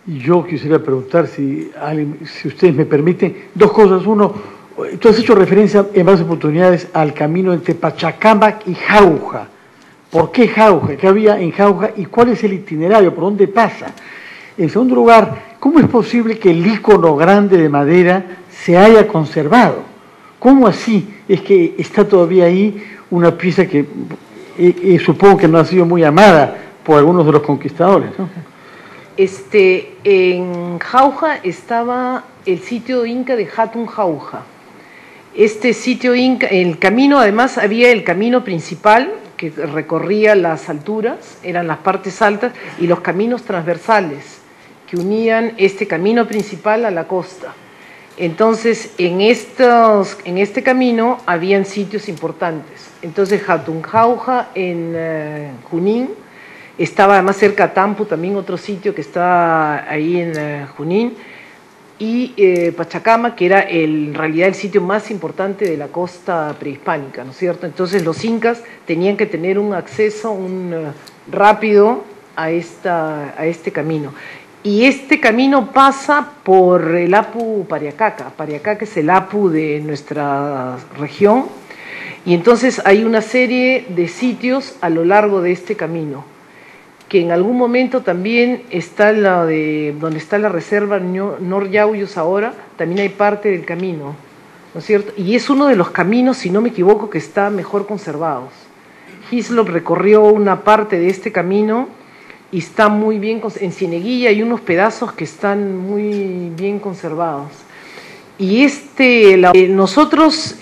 Yo quisiera preguntar si ustedes me permiten dos cosas. Uno, tú has hecho referencia en varias oportunidades al camino entre Pachacamac y Jauja. ¿Por qué Jauja? ¿Qué había en Jauja? ¿Y cuál es el itinerario? ¿Por dónde pasa? En segundo lugar, ¿cómo es posible que el ícono grande de madera se haya conservado? ¿Cómo así es que está todavía ahí una pieza que supongo que no ha sido muy amada por algunos de los conquistadores, ¿no? En Jauja estaba el sitio inca de Hatun Jauja. Este sitio inca, el camino, además había el camino principal que recorría las alturas, eran las partes altas, y los caminos transversales que unían este camino principal a la costa. Entonces, en este camino habían sitios importantes. Entonces, Hatun Jauja en Junín, estaba además cerca a Tampu, también otro sitio que está ahí en Junín, y Pachacamac, que era en realidad el sitio más importante de la costa prehispánica, ¿no es cierto? Entonces los incas tenían que tener un acceso rápido a este camino. Y este camino pasa por el Apu Pariacaca. Pariacaca es el Apu de nuestra región, y entonces hay una serie de sitios a lo largo de este camino, que en algún momento también está donde está la reserva Nor Yauyos ahora, también hay parte del camino, ¿no es cierto? Y es uno de los caminos, si no me equivoco, que está mejor conservados. Hislop recorrió una parte de este camino y está muy bien, en Cieneguilla hay unos pedazos que están muy bien conservados. Y nosotros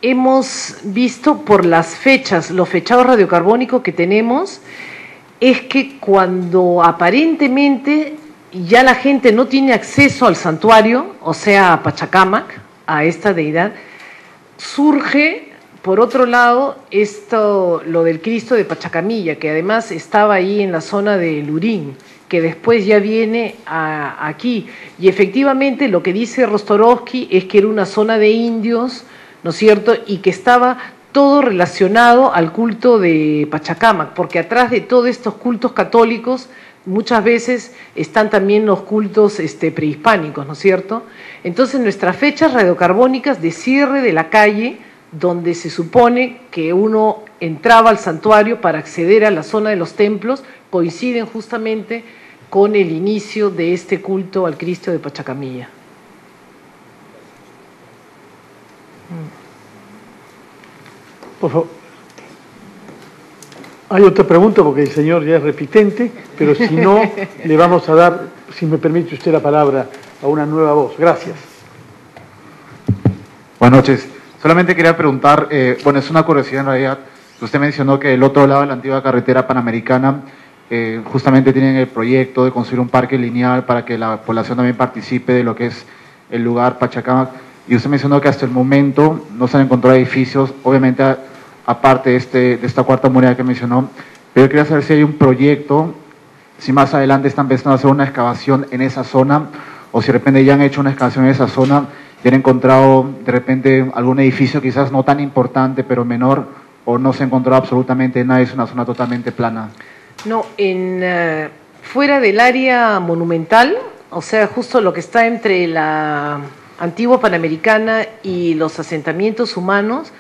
hemos visto por las fechas, los fechados radiocarbónicos que tenemos, es que cuando aparentemente ya la gente no tiene acceso al santuario, o sea, a Pachacamac, a esta deidad, surge, por otro lado, lo del Cristo de Pachacamilla, que además estaba ahí en la zona de Lurín, que después ya viene aquí. Y efectivamente lo que dice Rostorovsky es que era una zona de indios, ¿no es cierto?, y que estaba todo relacionado al culto de Pachacamac, porque atrás de todos estos cultos católicos muchas veces están también los cultos prehispánicos, ¿no es cierto? Entonces nuestras fechas radiocarbónicas de cierre de la calle, donde se supone que uno entraba al santuario para acceder a la zona de los templos, coinciden justamente con el inicio de este culto al Cristo de Pachacamilla. Por favor. Hay otra pregunta, porque el señor ya es repitente, pero si no, le vamos a dar, si me permite usted, la palabra a una nueva voz. Gracias. Buenas noches. Solamente quería preguntar, bueno, es una curiosidad en realidad. Usted mencionó que del otro lado de la antigua carretera panamericana justamente tienen el proyecto de construir un parque lineal para que la población también participe de lo que es el lugar Pachacamac. Y usted mencionó que hasta el momento no se han encontrado edificios, obviamente aparte de esta cuarta muralla que mencionó, pero yo quería saber si hay un proyecto, si más adelante están pensando hacer una excavación en esa zona, o si de repente ya han hecho una excavación en esa zona y han encontrado de repente algún edificio quizás no tan importante, pero menor, o no se encontró absolutamente nada, es una zona totalmente plana. No, fuera del área monumental, o sea, justo lo que está entre la antigua Panamericana y los asentamientos humanos,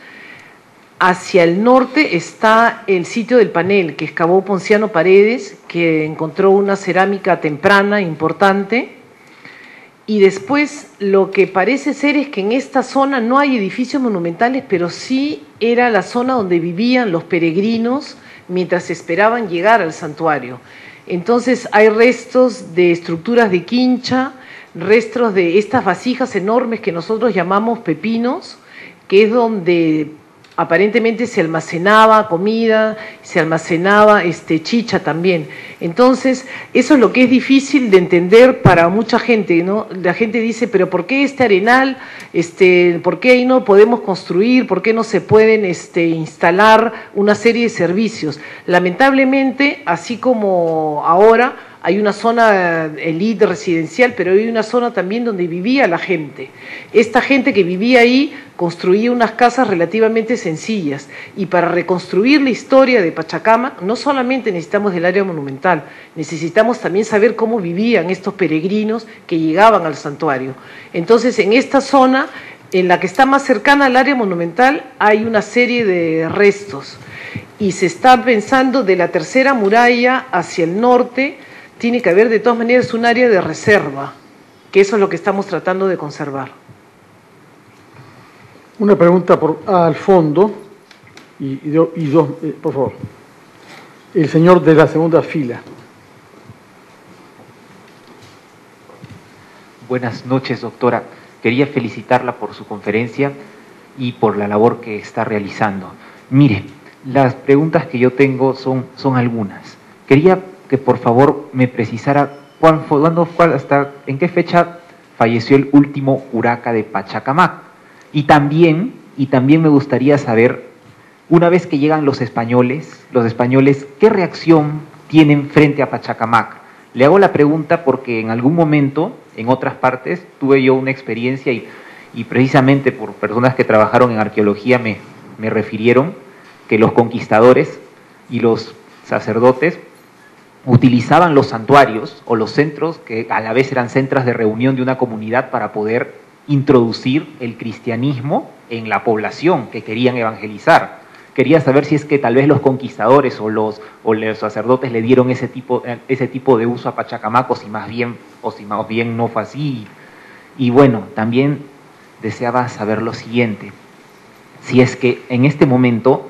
hacia el norte está el sitio del Panel, que excavó Ponciano Paredes, que encontró una cerámica temprana importante, y después lo que parece ser es que en esta zona no hay edificios monumentales, pero sí era la zona donde vivían los peregrinos mientras esperaban llegar al santuario. Entonces hay restos de estructuras de quincha, restos de estas vasijas enormes que nosotros llamamos pepinos, que es donde aparentemente se almacenaba comida, se almacenaba chicha también. Entonces, eso es lo que es difícil de entender para mucha gente, ¿no? La gente dice, pero ¿por qué este arenal? ¿Por qué ahí no podemos construir? ¿Por qué no se pueden instalar una serie de servicios? Lamentablemente, así como ahora, hay una zona elite residencial, pero hay una zona también donde vivía la gente. Esta gente que vivía ahí construía unas casas relativamente sencillas, y para reconstruir la historia de Pachacamac no solamente necesitamos del área monumental, necesitamos también saber cómo vivían estos peregrinos que llegaban al santuario. Entonces, en esta zona, en la que está más cercana al área monumental, hay una serie de restos, y se está pensando de la tercera muralla hacia el norte. Tiene que haber de todas maneras un área de reserva, que eso es lo que estamos tratando de conservar. Una pregunta al fondo, y dos, por favor. El señor de la segunda fila. Buenas noches, doctora. Quería felicitarla por su conferencia y por la labor que está realizando. Mire, las preguntas que yo tengo son algunas. Quería que por favor me precisara en qué fecha falleció el último curaca de Pachacamac. Y también me gustaría saber, una vez que llegan los españoles, ¿qué reacción tienen frente a Pachacamac? Le hago la pregunta porque en algún momento, en otras partes, tuve yo una experiencia y precisamente por personas que trabajaron en arqueología me refirieron que los conquistadores y los sacerdotes utilizaban los santuarios o los centros, que a la vez eran centros de reunión de una comunidad, para poder introducir el cristianismo en la población que querían evangelizar. Quería saber si es que tal vez los conquistadores o los sacerdotes le dieron ese tipo de uso a Pachacamac, o si más bien no fue así. Y bueno, también deseaba saber lo siguiente: si es que en este momento,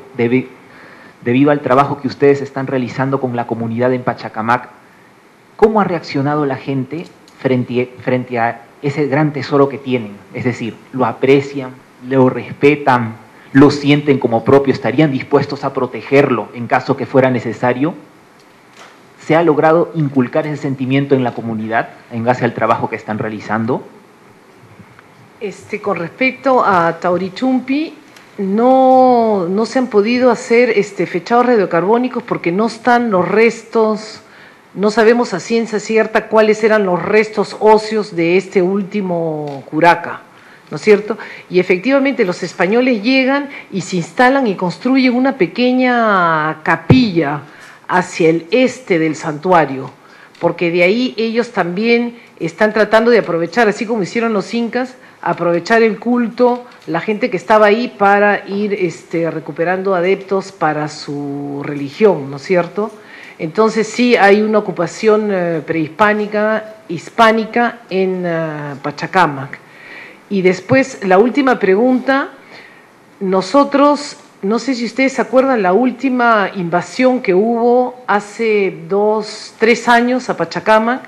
debido al trabajo que ustedes están realizando con la comunidad en Pachacamac, ¿cómo ha reaccionado la gente frente a ese gran tesoro que tienen? Es decir, ¿lo aprecian, lo respetan, lo sienten como propio, estarían dispuestos a protegerlo en caso que fuera necesario? ¿Se ha logrado inculcar ese sentimiento en la comunidad en base al trabajo que están realizando? Con respecto a Taurichumpi, no se han podido hacer fechados radiocarbónicos porque no están los restos, no sabemos a ciencia cierta cuáles eran los restos óseos de este último curaca, ¿no es cierto? Y efectivamente los españoles llegan y se instalan y construyen una pequeña capilla hacia el este del santuario, porque de ahí ellos también están tratando de aprovechar, así como hicieron los incas, aprovechar el culto, la gente que estaba ahí, para ir recuperando adeptos para su religión, ¿no es cierto? Entonces sí hay una ocupación prehispánica, hispánica en Pachacamac. Y después, la última pregunta, nosotros, no sé si ustedes se acuerdan, la última invasión que hubo hace 3 años a Pachacamac,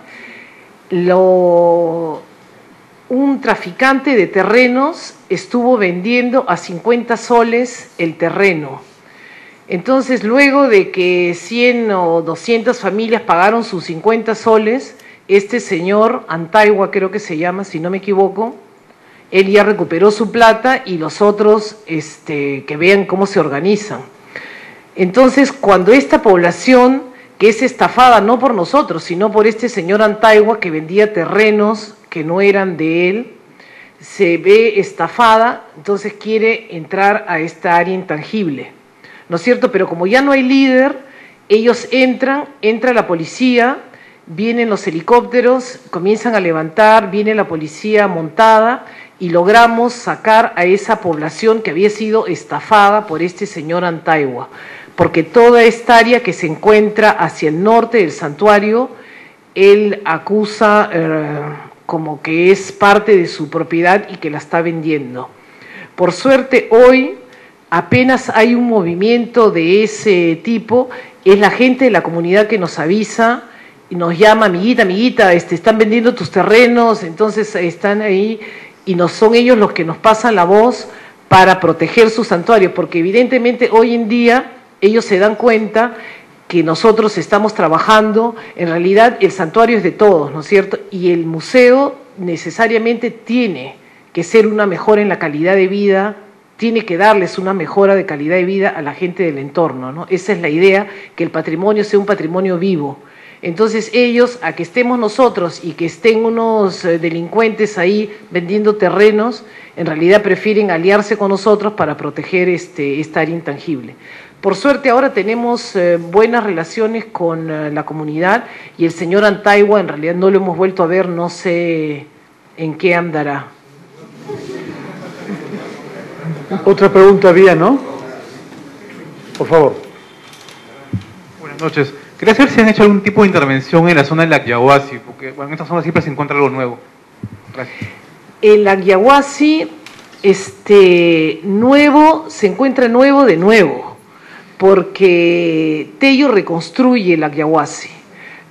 un traficante de terrenos estuvo vendiendo a 50 soles el terreno. Entonces, luego de que 100 o 200 familias pagaron sus 50 soles, este señor, Antaigua creo que se llama, si no me equivoco, él ya recuperó su plata, y los otros que vean cómo se organizan. Entonces, cuando esta población, que es estafada no por nosotros, sino por este señor Antaigua, que vendía terrenos que no eran de él, se ve estafada, entonces quiere entrar a esta área intangible, ¿no es cierto? Pero como ya no hay líder, ellos entra la policía, vienen los helicópteros, comienzan a levantar, viene la policía montada, y logramos sacar a esa población que había sido estafada por este señor Antaigua, porque toda esta área que se encuentra hacia el norte del santuario, él acusa como que es parte de su propiedad y que la está vendiendo. Por suerte, hoy apenas hay un movimiento de ese tipo, es la gente de la comunidad que nos avisa y nos llama: amiguita, están vendiendo tus terrenos, entonces están ahí, y son ellos los que nos pasan la voz para proteger su santuario, porque evidentemente hoy en día ellos se dan cuenta que nosotros estamos trabajando, en realidad el santuario es de todos, ¿no es cierto? Y el museo necesariamente tiene que ser una mejora en la calidad de vida, tiene que darles una mejora de calidad de vida a la gente del entorno, ¿no? Esa es la idea, que el patrimonio sea un patrimonio vivo. Entonces ellos, a que estemos nosotros y que estén unos delincuentes ahí vendiendo terrenos, en realidad prefieren aliarse con nosotros para proteger esta área intangible. Por suerte ahora tenemos buenas relaciones con la comunidad y el señor Antaihua en realidad no lo hemos vuelto a ver, no sé en qué andará. Otra pregunta había, ¿no? Por favor. Buenas noches. Quería saber si han hecho algún tipo de intervención en la zona del Agyahuasi, porque bueno, en esta zona siempre se encuentra algo nuevo. Gracias. El Agyahuasi nuevo se encuentra nuevo de nuevo, porque Tello reconstruye el Agyahuasi.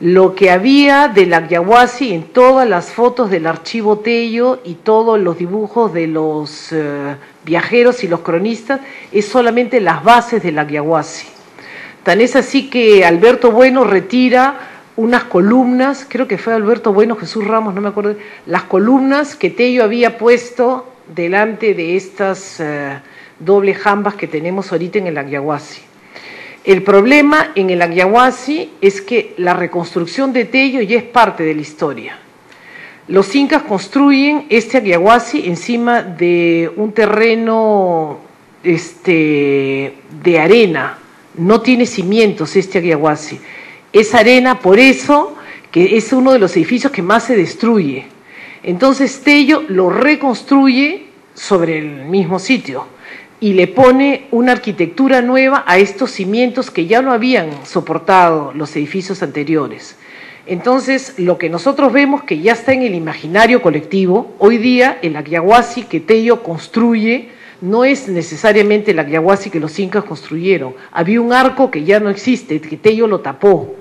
Lo que había del Agyahuasi en todas las fotos del archivo Tello y todos los dibujos de los viajeros y los cronistas es solamente las bases del Agyahuasi. Tan es así que Alberto Bueno retira unas columnas, creo que fue Alberto Bueno, Jesús Ramos, no me acuerdo, las columnas que Tello había puesto delante de estas doble jambas que tenemos ahorita en el Agyahuasi. El problema en el Agyahuasi es que la reconstrucción de Tello ya es parte de la historia. Los incas construyen este Agyahuasi encima de un terreno de arena, no tiene cimientos este Agyahuasi. Es arena, por eso que es uno de los edificios que más se destruye. Entonces Tello lo reconstruye sobre el mismo sitio y le pone una arquitectura nueva a estos cimientos que ya no habían soportado los edificios anteriores. Entonces, lo que nosotros vemos que ya está en el imaginario colectivo, hoy día el Agyahuasi que Tello construye no es necesariamente el Agyahuasi que los incas construyeron. Había un arco que ya no existe, que Tello lo tapó.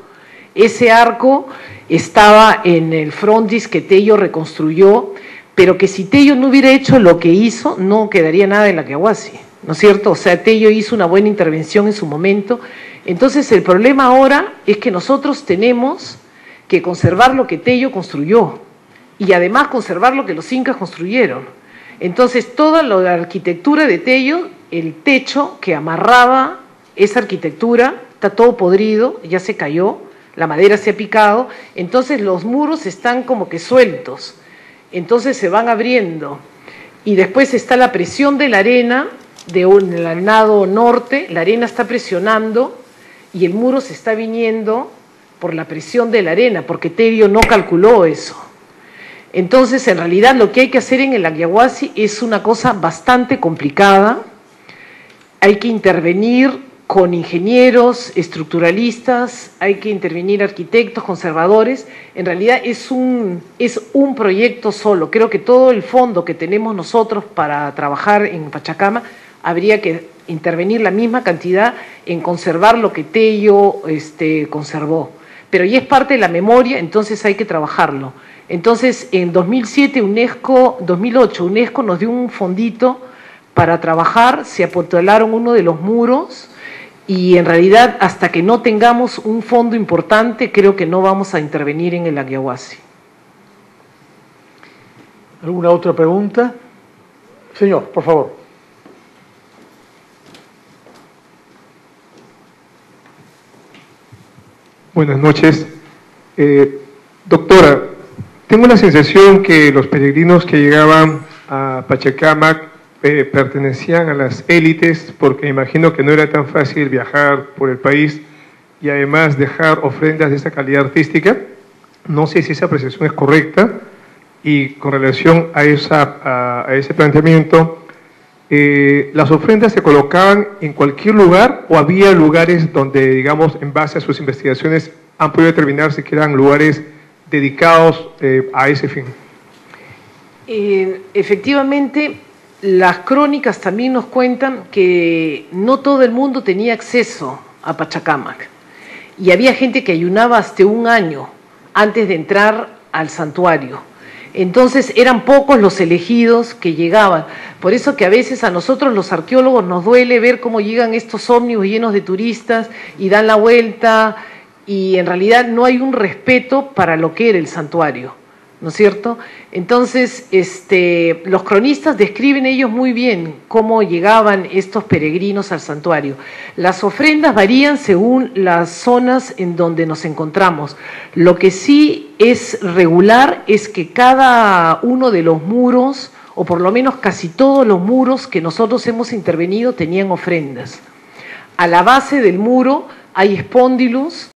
Ese arco estaba en el frontis que Tello reconstruyó, pero que si Tello no hubiera hecho lo que hizo, no quedaría nada en el Agyahuasi, ¿no es cierto? O sea, Tello hizo una buena intervención en su momento. Entonces, el problema ahora es que nosotros tenemos que conservar lo que Tello construyó y además conservar lo que los incas construyeron. Entonces, toda la arquitectura de Tello, el techo que amarraba esa arquitectura, está todo podrido, ya se cayó, la madera se ha picado, entonces los muros están como que sueltos, entonces se van abriendo. Y después está la presión de la arena, del lado norte, la arena está presionando y el muro se está viniendo por la presión de la arena, porque Tello no calculó eso. Entonces, en realidad, lo que hay que hacer en el Agyahuasi es una cosa bastante complicada. Hay que intervenir con ingenieros, estructuralistas, hay que intervenir arquitectos, conservadores. En realidad es un proyecto solo. Creo que todo el fondo que tenemos nosotros para trabajar en Pachacama, habría que intervenir la misma cantidad en conservar lo que Tello conservó. Pero ya es parte de la memoria, entonces hay que trabajarlo. Entonces, en 2008, UNESCO nos dio un fondito para trabajar, se apuntalaron uno de los muros y en realidad hasta que no tengamos un fondo importante, creo que no vamos a intervenir en el Agyahuasi. ¿Alguna otra pregunta? Señor, por favor. Buenas noches. Doctora, tengo la sensación que los peregrinos que llegaban a Pachacamac pertenecían a las élites, porque imagino que no era tan fácil viajar por el país y además dejar ofrendas de esta calidad artística. No sé si esa apreciación es correcta y con relación a ese planteamiento, ¿las ofrendas se colocaban en cualquier lugar o había lugares donde, digamos, en base a sus investigaciones han podido determinar si eran lugares dedicados a ese fin? Efectivamente, las crónicas también nos cuentan que no todo el mundo tenía acceso a Pachacamac y había gente que ayunaba hasta un año antes de entrar al santuario. Entonces eran pocos los elegidos que llegaban. Por eso que a veces a nosotros los arqueólogos nos duele ver cómo llegan estos ómnibus llenos de turistas y dan la vuelta y en realidad no hay un respeto para lo que era el santuario. ¿no es cierto? Entonces, los cronistas describen ellos muy bien cómo llegaban estos peregrinos al santuario. Las ofrendas varían según las zonas en donde nos encontramos. Lo que sí es regular es que cada uno de los muros, o por lo menos casi todos los muros que nosotros hemos intervenido, tenían ofrendas. A la base del muro hay espóndilos